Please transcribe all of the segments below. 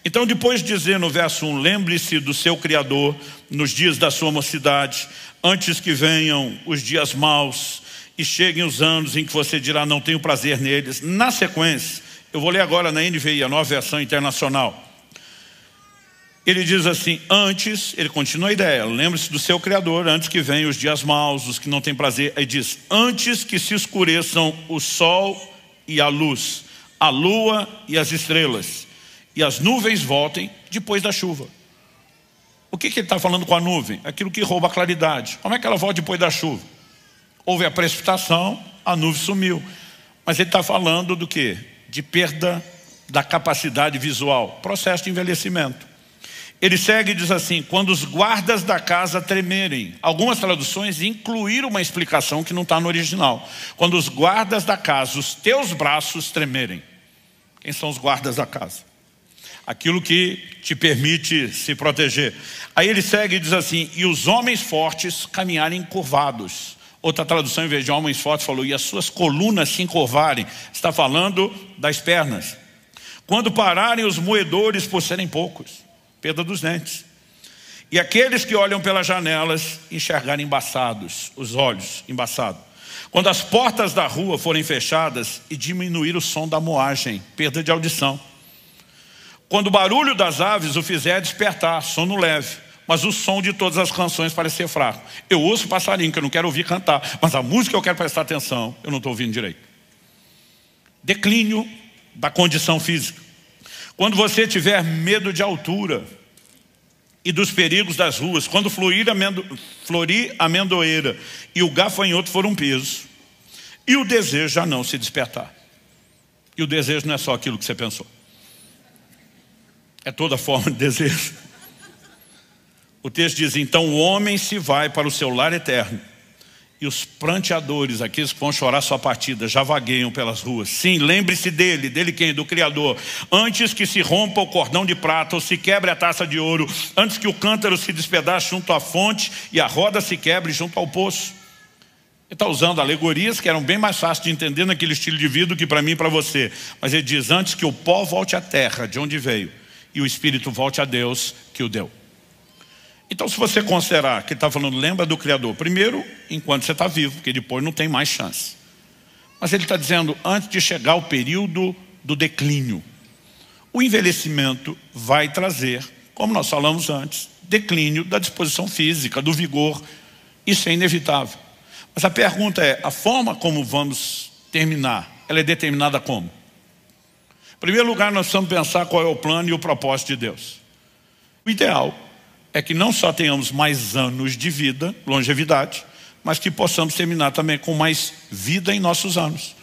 Então, depois de dizer no verso 1, lembre-se do seu Criador nos dias da sua mocidade, antes que venham os dias maus e cheguem os anos em que você dirá, não tenho prazer neles. Na sequência, eu vou ler agora na NVI, a Nova Versão Internacional. Ele diz assim, antes, ele continua a ideia, lembre-se do seu Criador, antes que venham os dias maus, os que não têm prazer. Aí diz, antes que se escureçam o sol e a luz, a lua e as estrelas, e as nuvens voltem depois da chuva. O que ele está falando com a nuvem? Aquilo que rouba a claridade. Como é que ela volta depois da chuva? Houve a precipitação, a nuvem sumiu. Mas ele está falando do quê? De perda da capacidade visual, processo de envelhecimento. Ele segue e diz assim, quando os guardas da casa tremerem. Algumas traduções incluíram uma explicação que não está no original. Quando os guardas da casa, os teus braços tremerem. Quem são os guardas da casa? Aquilo que te permite se proteger. Aí ele segue e diz assim, e os homens fortes caminharem curvados. Outra tradução, em vez de homens fortes, falou, e as suas colunas se encurvarem. Está falando das pernas. Quando pararem os moedores por serem poucos. Perda dos dentes. E aqueles que olham pelas janelas enxergarem embaçados, os olhos embaçados. Quando as portas da rua forem fechadas e diminuir o som da moagem, perda de audição. Quando o barulho das aves o fizer despertar, sono leve, mas o som de todas as canções parecer fraco. Eu ouço passarinho, que eu não quero ouvir cantar, mas a música eu quero prestar atenção, eu não estou ouvindo direito. Declínio da condição física. Quando você tiver medo de altura e dos perigos das ruas, quando florir a amendoeira e o gafanhoto for um peso, e o desejo já não se despertar. E o desejo não é só aquilo que você pensou. É toda forma de desejo. O texto diz, então o homem se vai para o seu lar eterno, e os pranteadores, aqueles que vão chorar sua partida, já vagueiam pelas ruas. Sim, lembre-se dele. Dele quem? Do Criador. Antes que se rompa o cordão de prata ou se quebre a taça de ouro, antes que o cântaro se despedace junto à fonte e a roda se quebre junto ao poço. Ele está usando alegorias que eram bem mais fáceis de entender naquele estilo de vida do que para mim e para você. Mas ele diz, antes que o pó volte à terra, de onde veio, e o Espírito volte a Deus que o deu. Então, se você considerar que ele está falando, lembra do Criador, primeiro, enquanto você está vivo, porque depois não tem mais chance. Mas ele está dizendo, antes de chegar o período do declínio, o envelhecimento vai trazer, como nós falamos antes, declínio da disposição física, do vigor. Isso é inevitável. Mas a pergunta é, a forma como vamos terminar, ela é determinada como? Em primeiro lugar, nós precisamos pensar qual é o plano e o propósito de Deus. O ideal é que não só tenhamos mais anos de vida, longevidade, mas que possamos terminar também com mais vida em nossos anos.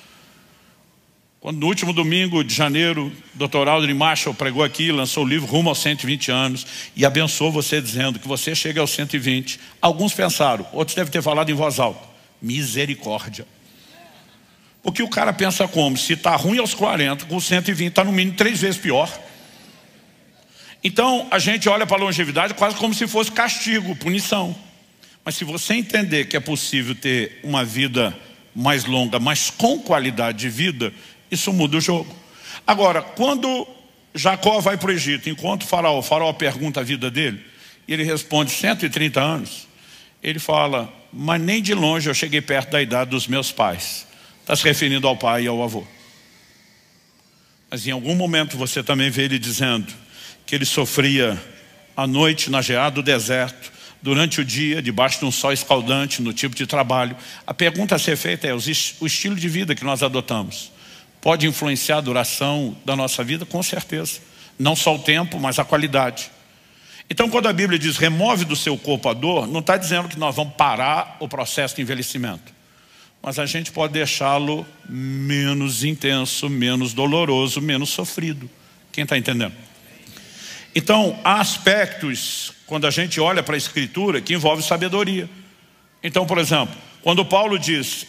Quando no último domingo de janeiro, o Dr. Aldrin Marshall pregou aqui, lançou o livro Rumo aos 120 anos e abençoou você dizendo que você chega aos 120. Alguns pensaram, outros devem ter falado em voz alta, misericórdia. Porque o cara pensa como? Se está ruim aos 40, com 120 está no mínimo 3 vezes pior. Então, a gente olha para a longevidade quase como se fosse castigo, punição. Mas se você entender que é possível ter uma vida mais longa, mas com qualidade de vida, isso muda o jogo. Agora, quando Jacó vai para o Egito, enquanto o faraó pergunta a vida dele, e ele responde 130 anos, ele fala, mas nem de longe eu cheguei perto da idade dos meus pais. Está se referindo ao pai e ao avô. Mas em algum momento você também vê ele dizendo que ele sofria à noite na geada do deserto, durante o dia, debaixo de um sol escaldante, no tipo de trabalho. A pergunta a ser feita é, o estilo de vida que nós adotamos pode influenciar a duração da nossa vida? Com certeza. Não só o tempo, mas a qualidade. Então, quando a Bíblia diz, remove do seu corpo a dor, não está dizendo que nós vamos parar o processo de envelhecimento. Mas a gente pode deixá-lo menos intenso, menos doloroso, menos sofrido. Quem está entendendo? Então, há aspectos, quando a gente olha para a Escritura, que envolve sabedoria. Então, por exemplo, quando Paulo diz,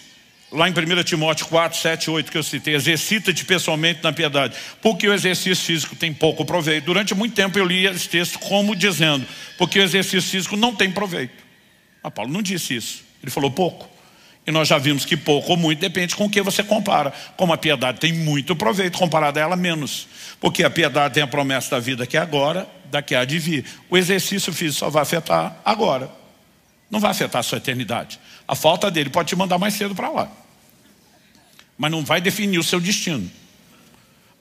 lá em 1 Timóteo 4, 7, 8, que eu citei, exercita-te pessoalmente na piedade, porque o exercício físico tem pouco proveito. Durante muito tempo eu li esse texto como dizendo, porque o exercício físico não tem proveito. Mas Paulo não disse isso, ele falou pouco. E nós já vimos que pouco ou muito depende com o que você compara. Como a piedade tem muito proveito, comparado a ela menos. Porque a piedade tem a promessa da vida que é agora, da que há de vir. O exercício físico só vai afetar agora. Não vai afetar a sua eternidade. A falta dele pode te mandar mais cedo para lá. Mas não vai definir o seu destino.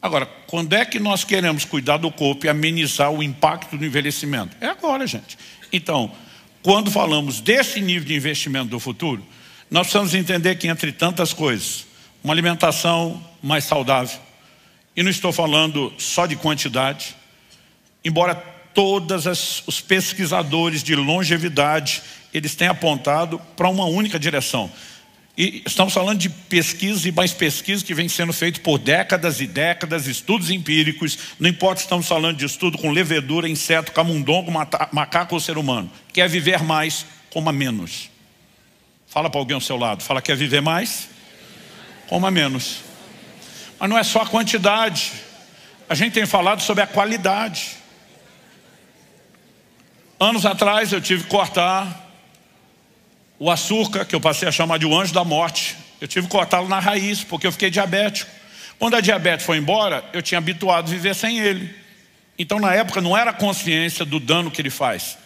Agora, quando é que nós queremos cuidar do corpo e amenizar o impacto do envelhecimento? É agora, gente. Então, quando falamos desse nível de investimento do futuro, nós precisamos entender que, entre tantas coisas, uma alimentação mais saudável, e não estou falando só de quantidade, embora todos os pesquisadores de longevidade, eles têm apontado para uma única direção. E estamos falando de pesquisa e mais pesquisa que vem sendo feito por décadas e décadas, estudos empíricos, não importa se estamos falando de estudo com levedura, inseto, camundongo, macaco ou ser humano. Quer viver mais, coma menos. Fala para alguém ao seu lado, fala, quer viver mais? Coma menos. Mas não é só a quantidade, a gente tem falado sobre a qualidade. Anos atrás eu tive que cortar o açúcar, que eu passei a chamar de o anjo da morte. Eu tive que cortá-lo na raiz, porque eu fiquei diabético. Quando a diabetes foi embora, eu tinha habituado a viver sem ele. Então na época não era a consciência do dano que ele faz.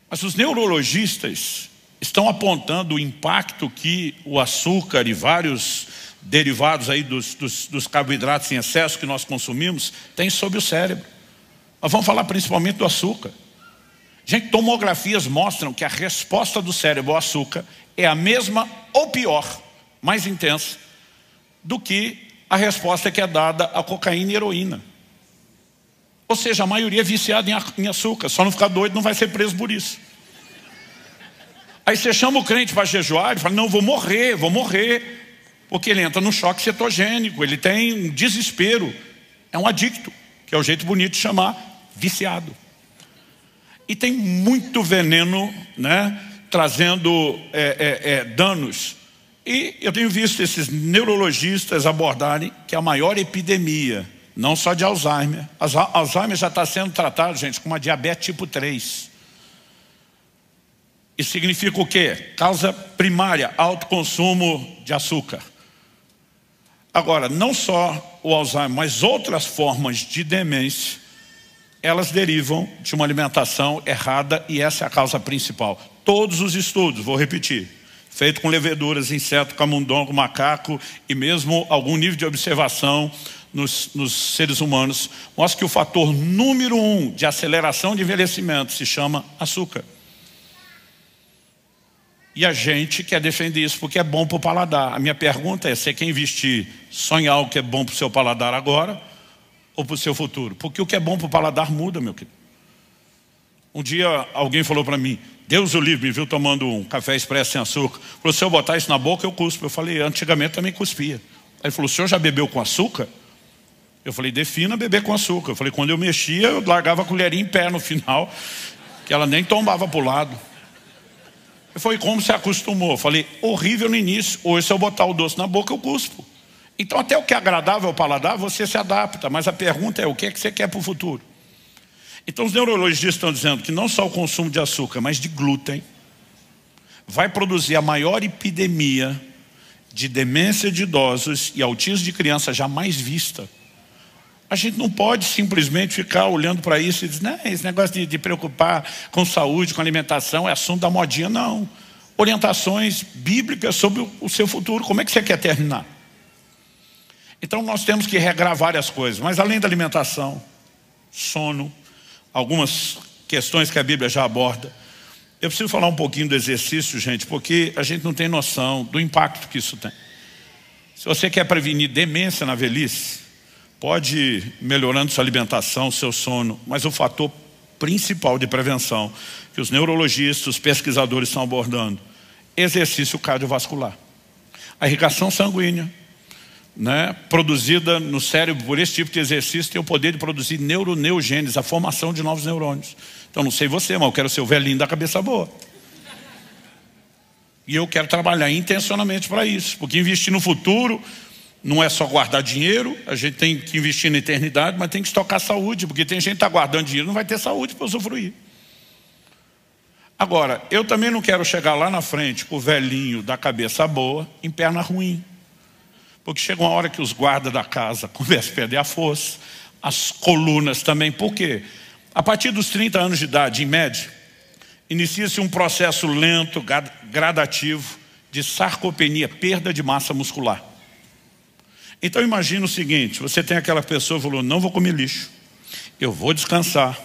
Mas os neurologistas estão apontando o impacto que o açúcar e vários derivados aí dos carboidratos em excesso que nós consumimos tem sobre o cérebro. Nós vamos falar principalmente do açúcar. Gente, tomografias mostram que a resposta do cérebro ao açúcar é a mesma ou pior, mais intensa, do que a resposta que é dada à cocaína e heroína. Ou seja, a maioria é viciada em açúcar, só não ficar doido, não vai ser preso por isso. Aí você chama o crente para jejuar e fala, não, vou morrer, porque ele entra no choque cetogênico, ele tem um desespero, é um adicto, que é o jeito bonito de chamar viciado. E tem muito veneno, né, trazendo danos. E eu tenho visto esses neurologistas abordarem que a maior epidemia, não só de Alzheimer. Alzheimer já está sendo tratado, gente, com uma diabetes tipo 3. Isso significa o quê? Causa primária, alto consumo de açúcar. Agora, não só o Alzheimer, mas outras formas de demência, elas derivam de uma alimentação errada e essa é a causa principal. Todos os estudos, vou repetir, feito com leveduras, inseto, camundongo, macaco e mesmo algum nível de observação nos seres humanos, mostra que o fator número 1 de aceleração de envelhecimento se chama açúcar. E a gente quer defender isso porque é bom para o paladar. A minha pergunta é, você quer investir só em algo que é bom para o seu paladar agora ou para o seu futuro? Porque o que é bom para o paladar muda, meu querido. Um dia alguém falou para mim, Deus o livre, me viu tomando um café expresso sem açúcar. Falou, se eu botar isso na boca eu cuspo. Eu falei, antigamente também cuspia. Aí ele falou, o senhor já bebeu com açúcar? Eu falei, defina beber com açúcar. Eu falei, quando eu mexia eu largava a colherinha em pé no final, que ela nem tombava para o lado. Foi como se acostumou. Eu falei, horrível no início, hoje se eu botar o doce na boca eu cuspo. Então até o que é agradável ao paladar você se adapta, mas a pergunta é o que você quer para o futuro? Então os neurologistas estão dizendo que não só o consumo de açúcar, mas de glúten vai produzir a maior epidemia de demência de idosos e autismo de criança jamais vista. A gente não pode simplesmente ficar olhando para isso e dizer, não, esse negócio de preocupar com saúde, com alimentação é assunto da modinha, não. Orientações bíblicas sobre o seu futuro, como é que você quer terminar? Então nós temos que regrar várias coisas, mas além da alimentação, sono, algumas questões que a Bíblia já aborda. Eu preciso falar um pouquinho do exercício, gente, porque a gente não tem noção do impacto que isso tem. Se você quer prevenir demência na velhice, pode ir melhorando sua alimentação, seu sono, mas o fator principal de prevenção que os neurologistas, os pesquisadores estão abordando, exercício cardiovascular. A irrigação sanguínea, né, produzida no cérebro por esse tipo de exercício tem o poder de produzir neuroneogênese, a formação de novos neurônios. Então não sei você, mas eu quero ser o velhinho da cabeça boa. E eu quero trabalhar intencionalmente para isso, porque investir no futuro não é só guardar dinheiro, a gente tem que investir na eternidade, mas tem que estocar saúde, porque tem gente que está guardando dinheiro e não vai ter saúde para usufruir. Agora, eu também não quero chegar lá na frente com o velhinho da cabeça boa em perna ruim. Porque chega uma hora que os guardas da casa começam a perder a força, as colunas também. Por quê? A partir dos 30 anos de idade, em média, inicia-se um processo lento, gradativo, de sarcopenia, perda de massa muscular. Então imagina o seguinte, você tem aquela pessoa que falou, não vou comer lixo, eu vou descansar.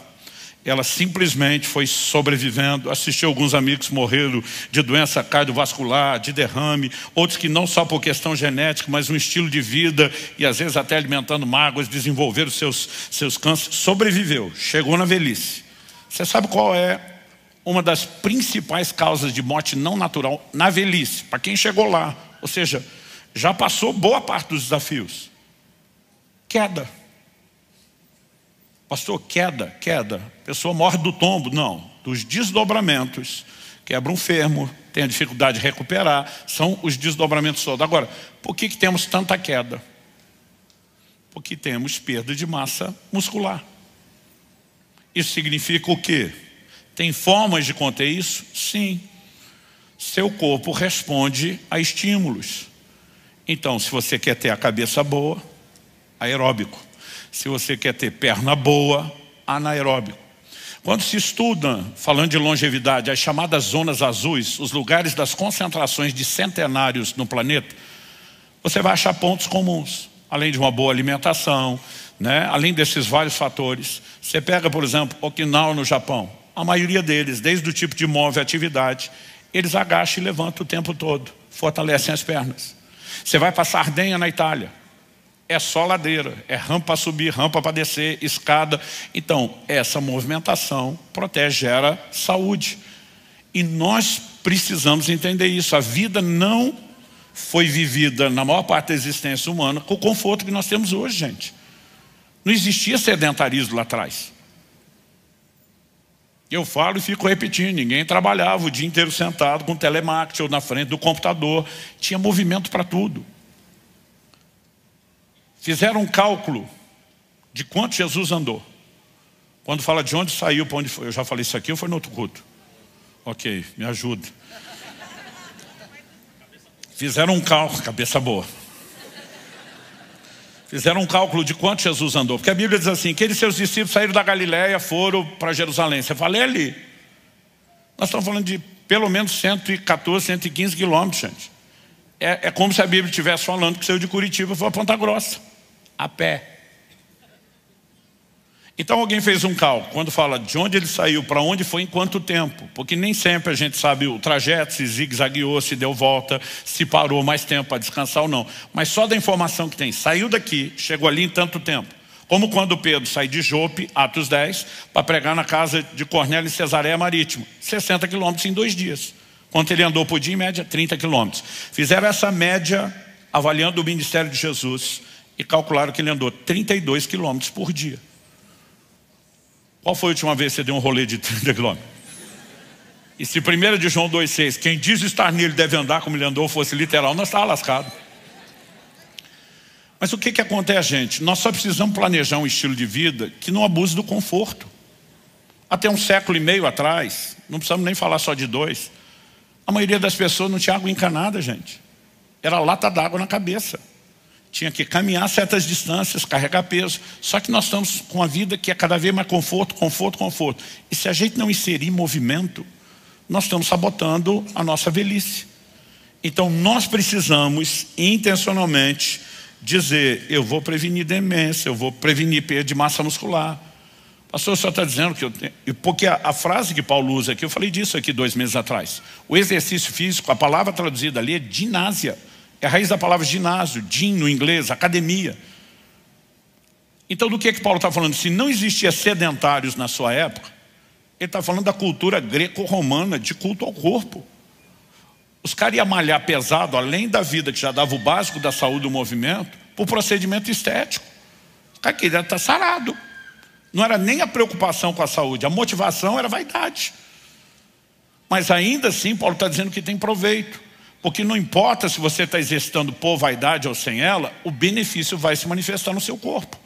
Ela simplesmente foi sobrevivendo, assistiu alguns amigos que morreram de doença cardiovascular, de derrame, outros que não só por questão genética, mas um estilo de vida e às vezes até alimentando mágoas, desenvolveram seus cânceres, sobreviveu, chegou na velhice. Você sabe qual é uma das principais causas de morte não natural na velhice? Para quem chegou lá, ou seja, já passou boa parte dos desafios. Queda. Pastor, queda. A pessoa morre do tombo. Não, dos desdobramentos. Quebra um fêmur, tem a dificuldade de recuperar. São os desdobramentos todos. Agora, por que temos tanta queda? Porque temos perda de massa muscular. Isso significa o quê? Tem formas de conter isso? Sim. Seu corpo responde a estímulos. Então, se você quer ter a cabeça boa, aeróbico. Se você quer ter perna boa, anaeróbico. Quando se estuda, falando de longevidade, as chamadas zonas azuis, os lugares das concentrações de centenários no planeta, você vai achar pontos comuns. Além de uma boa alimentação, né? Além desses vários fatores. Você pega, por exemplo, Okinawa no Japão. A maioria deles, desde o tipo de móvel e atividade, eles agacham e levantam o tempo todo. Fortalecem as pernas. Você vai para Sardenha, na Itália. É só ladeira, é rampa para subir, rampa para descer, escada. Então, essa movimentação protege, gera saúde. E nós precisamos entender isso. A vida não foi vivida, na maior parte da existência humana, com o conforto que nós temos hoje, gente. Não existia sedentarismo lá atrás. Eu falo e fico repetindo, ninguém trabalhava o dia inteiro sentado com telemarketing ou na frente do computador. Tinha movimento para tudo. Fizeram um cálculo de quanto Jesus andou. Quando fala de onde saiu, para onde foi. Eu já falei isso aqui ou foi no outro culto? Ok, me ajuda. Fizeram um cálculo, cabeça boa. Fizeram um cálculo de quanto Jesus andou. Porque a Bíblia diz assim, que ele e seus discípulos saíram da Galileia, foram para Jerusalém. Você fala, é ali. Nós estamos falando de pelo menos 114, 115 quilômetros, gente. É como se a Bíblia estivesse falando que saiu de Curitiba e foi a Ponta Grossa. A pé. Então alguém fez um cálculo, quando fala de onde ele saiu, para onde foi, em quanto tempo. Porque nem sempre a gente sabe o trajeto, se zigue-zagueou, se deu volta, se parou mais tempo para descansar ou não. Mas só da informação que tem, saiu daqui, chegou ali em tanto tempo. Como quando Pedro sai de Jope, Atos 10, para pregar na casa de Cornélio em Cesareia Marítima. 60 quilômetros em 2 dias. Quanto ele andou por dia, em média, 30 quilômetros. Fizeram essa média, avaliando o ministério de Jesus, e calcularam que ele andou 32 quilômetros por dia. Qual foi a última vez que você deu um rolê de 30 quilômetros? E se 1 de João 2,6, quem diz estar nele deve andar como ele andou, fosse literal, nós estávamos lascados. Mas o que acontece, gente? Nós só precisamos planejar um estilo de vida que não abuse do conforto. Até 1,5 séculos atrás, não precisamos nem falar só de 2, a maioria das pessoas não tinha água encanada, gente. Era lata d'água na cabeça. Tinha que caminhar certas distâncias, carregar peso. Só que nós estamos com uma vida que é cada vez mais conforto, conforto, conforto. E se a gente não inserir movimento, nós estamos sabotando a nossa velhice. Então nós precisamos intencionalmente dizer, eu vou prevenir demência, eu vou prevenir perda de massa muscular. Pastor, o senhor está dizendo que eu tenho... Porque a frase que Paulo usa aqui, eu falei disso aqui 2 meses atrás. O exercício físico, a palavra traduzida ali é ginásia. É a raiz da palavra ginásio, gym no inglês, academia. Então do que Paulo está falando? Se não existia sedentários na sua época, ele está falando da cultura greco-romana de culto ao corpo. Os caras iam malhar pesado, além da vida que já dava o básico da saúde do movimento, por procedimento estético. O cara queria estar sarado. Não era nem a preocupação com a saúde, a motivação era vaidade. Mas ainda assim, Paulo está dizendo que tem proveito. Porque não importa se você está exercitando por vaidade ou sem ela, o benefício vai se manifestar no seu corpo.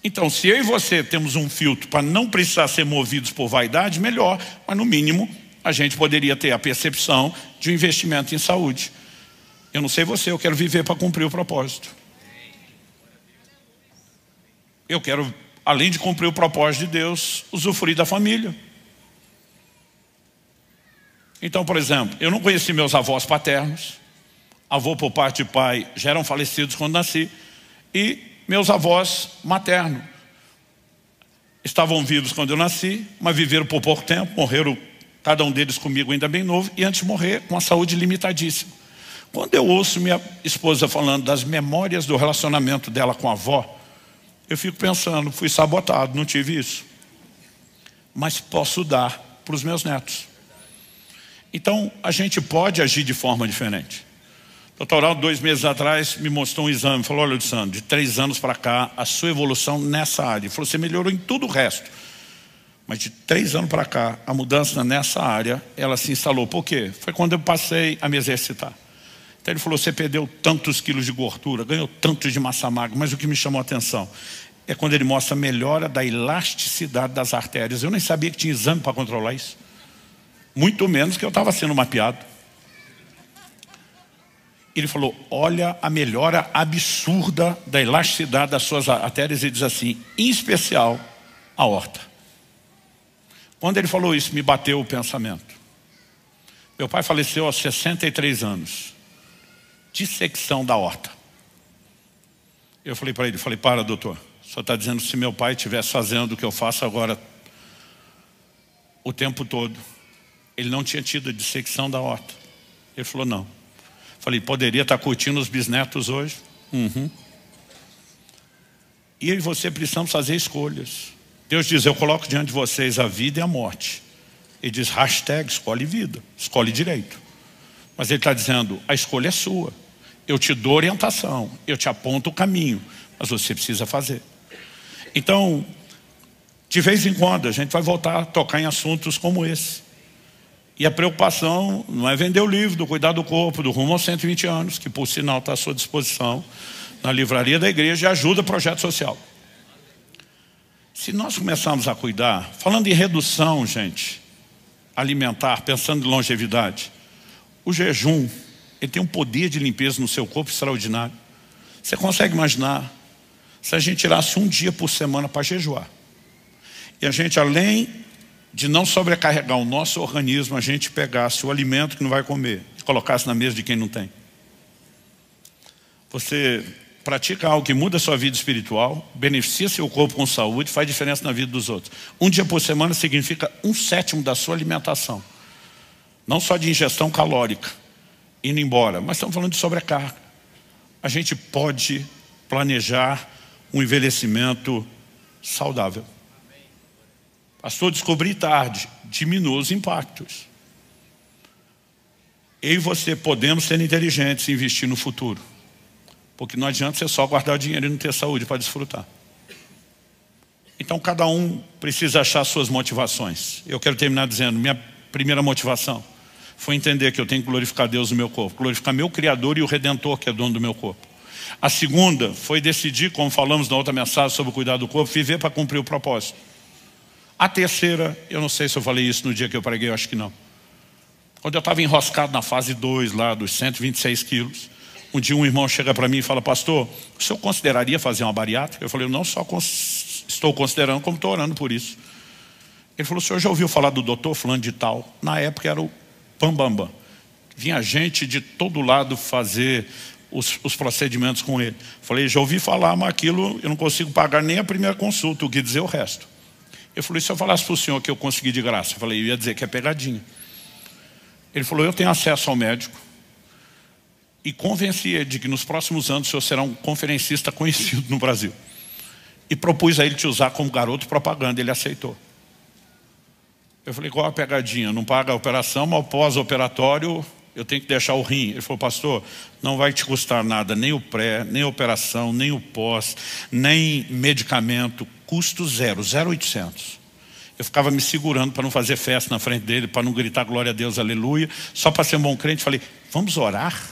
Então, se eu e você temos um filtro para não precisar ser movidos por vaidade, melhor. Mas no mínimo, a gente poderia ter a percepção de um investimento em saúde. Eu não sei você, eu quero viver para cumprir o propósito. Eu quero, além de cumprir o propósito de Deus, usufruir da família. Então, por exemplo, eu não conheci meus avós paternos. Avô por parte de pai já eram falecidos quando nasci. E meus avós maternos estavam vivos quando eu nasci, mas viveram por pouco tempo, morreram cada um deles comigo ainda bem novo, e antes de morrer com a saúde limitadíssima. Quando eu ouço minha esposa falando das memórias do relacionamento dela com a avó, eu fico pensando, fui sabotado, não tive isso. Mas posso dar para os meus netos. Então, a gente pode agir de forma diferente. O doutor Aldo, 2 meses atrás, me mostrou um exame. Falou, olha, Luciano, de 3 anos para cá, a sua evolução nessa área. Ele falou, você melhorou em tudo o resto. Mas de 3 anos para cá, a mudança nessa área, ela se instalou. Por quê? Foi quando eu passei a me exercitar. Então ele falou, você perdeu tantos quilos de gordura, ganhou tantos de massa magra. Mas o que me chamou a atenção é quando ele mostra a melhora da elasticidade das artérias. Eu nem sabia que tinha exame para controlar isso. Muito menos que eu estava sendo mapeado. Ele falou, olha a melhora absurda da elasticidade das suas artérias. E diz assim, em especial, a aorta. Quando ele falou isso, me bateu o pensamento. Meu pai faleceu aos 63 anos. Dissecção da aorta. Eu falei para ele, para, doutor. O senhor está dizendo que se meu pai estivesse fazendo o que eu faço agora o tempo todo, ele não tinha tido a dissecção da aorta. Ele falou, não. Falei, poderia estar curtindo os bisnetos hoje? E eu e você precisamos fazer escolhas. Deus diz, eu coloco diante de vocês a vida e a morte. Ele diz, hashtag, escolhe vida, escolhe direito. Mas ele está dizendo, a escolha é sua. Eu te dou orientação, eu te aponto o caminho, mas você precisa fazer. Então, de vez em quando, a gente vai voltar a tocar em assuntos como esse. E a preocupação não é vender o livro do Cuidar do Corpo, do Rumo aos 120 anos, que por sinal está à sua disposição na livraria da igreja e ajuda projeto social. Se nós começarmos a cuidar, falando em redução, gente, alimentar, pensando em longevidade, o jejum, ele tem um poder de limpeza no seu corpo extraordinário. Você consegue imaginar se a gente tirasse um dia por semana para jejuar? E a gente, além de não sobrecarregar o nosso organismo, a gente pegasse o alimento que não vai comer e colocasse na mesa de quem não tem. Você pratica algo que muda a sua vida espiritual, beneficia seu corpo com saúde, faz diferença na vida dos outros. Um dia por semana significa 1/7 da sua alimentação. Não só de ingestão calórica, indo embora, mas estamos falando de sobrecarga. A gente pode planejar um envelhecimento saudável. Pastor, descobri tarde, diminua os impactos. Eu e você podemos ser inteligentes e investir no futuro. Porque não adianta você só guardar o dinheiro e não ter saúde para desfrutar. Então cada um precisa achar suas motivações. Eu quero terminar dizendo, minha primeira motivação foi entender que eu tenho que glorificar Deus no meu corpo, glorificar meu Criador e o Redentor que é dono do meu corpo. A segunda foi decidir, como falamos na outra mensagem sobre o cuidar do corpo, viver para cumprir o propósito. A terceira, eu não sei se eu falei isso no dia que eu preguei, eu acho que não. Quando eu estava enroscado na fase 2 lá, dos 126 quilos, um dia um irmão chega para mim e fala, pastor, o senhor consideraria fazer uma bariátrica? Eu falei, eu não só estou considerando, como estou orando por isso. Ele falou, o senhor já ouviu falar do doutor fulano de tal? Na época era o Bambambam. Vinha gente de todo lado fazer os procedimentos com ele. Eu falei, já ouvi falar, mas aquilo eu não consigo pagar nem a primeira consulta, o que dizer o resto. Eu falei, se eu falasse para o senhor que eu consegui de graça? Eu falei, eu ia dizer que é pegadinha. Ele falou, eu tenho acesso ao médico. E convenci ele de que nos próximos anos o senhor será um conferencista conhecido no Brasil. E propus a ele te usar como garoto propaganda, ele aceitou. Eu falei, qual a pegadinha? Não paga a operação, mas pós-operatório eu tenho que deixar o rim. Ele falou, pastor, não vai te custar nada, nem o pré, nem a operação, nem o pós, nem medicamento, custo zero, 0,800. Eu ficava me segurando para não fazer festa na frente dele, para não gritar glória a Deus, aleluia, só para ser um bom crente. Falei, vamos orar?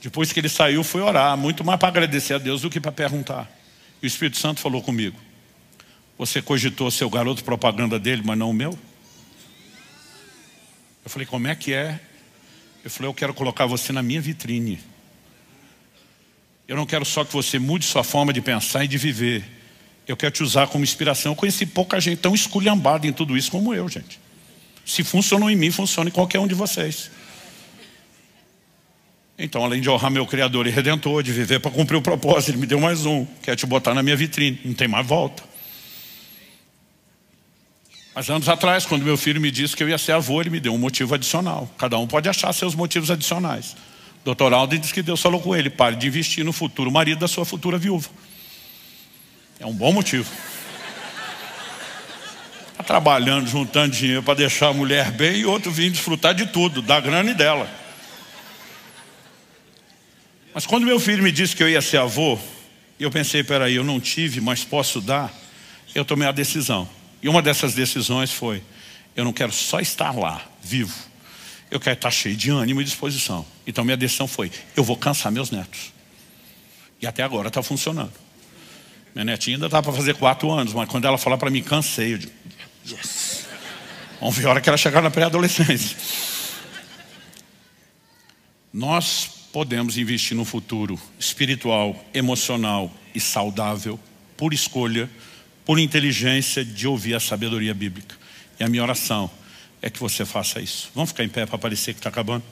Depois que ele saiu, fui orar, muito mais para agradecer a Deus do que para perguntar. E o Espírito Santo falou comigo, você cogitou ser o garoto propaganda dele, mas não o meu? Eu falei, como é que é? Eu falei, eu quero colocar você na minha vitrine. Eu não quero só que você mude sua forma de pensar e de viver. Eu quero te usar como inspiração. Eu conheci pouca gente tão esculhambada em tudo isso como eu, gente. Se funcionou em mim, funciona em qualquer um de vocês. Então, além de honrar meu Criador e Redentor, de viver para cumprir o propósito, Ele me deu mais um. Quer te botar na minha vitrine. Não tem mais volta. Mas anos atrás, quando meu filho me disse que eu ia ser avô, ele me deu um motivo adicional. Cada um pode achar seus motivos adicionais. Dr. Alden disse que Deus falou com ele, pare de investir no futuro marido da sua futura viúva. É um bom motivo. Está trabalhando, juntando dinheiro para deixar a mulher bem e outro vir desfrutar de tudo, da grana e dela. Mas quando meu filho me disse que eu ia ser avô, eu pensei, peraí, eu não tive, mas posso dar, eu tomei a decisão. E uma dessas decisões foi, eu não quero só estar lá, vivo. Eu quero estar cheio de ânimo e disposição. Então minha decisão foi, eu vou cansar meus netos. E até agora está funcionando. Minha netinha ainda está para fazer 4 anos, mas quando ela fala para mim, cansei, eu digo, yes. Vamos ver a hora que ela chegar na pré-adolescência. Nós podemos investir no futuro espiritual, emocional e saudável, por escolha, por inteligência de ouvir a sabedoria bíblica. E a minha oração é que você faça isso. Vamos ficar em pé para parecer que está acabando?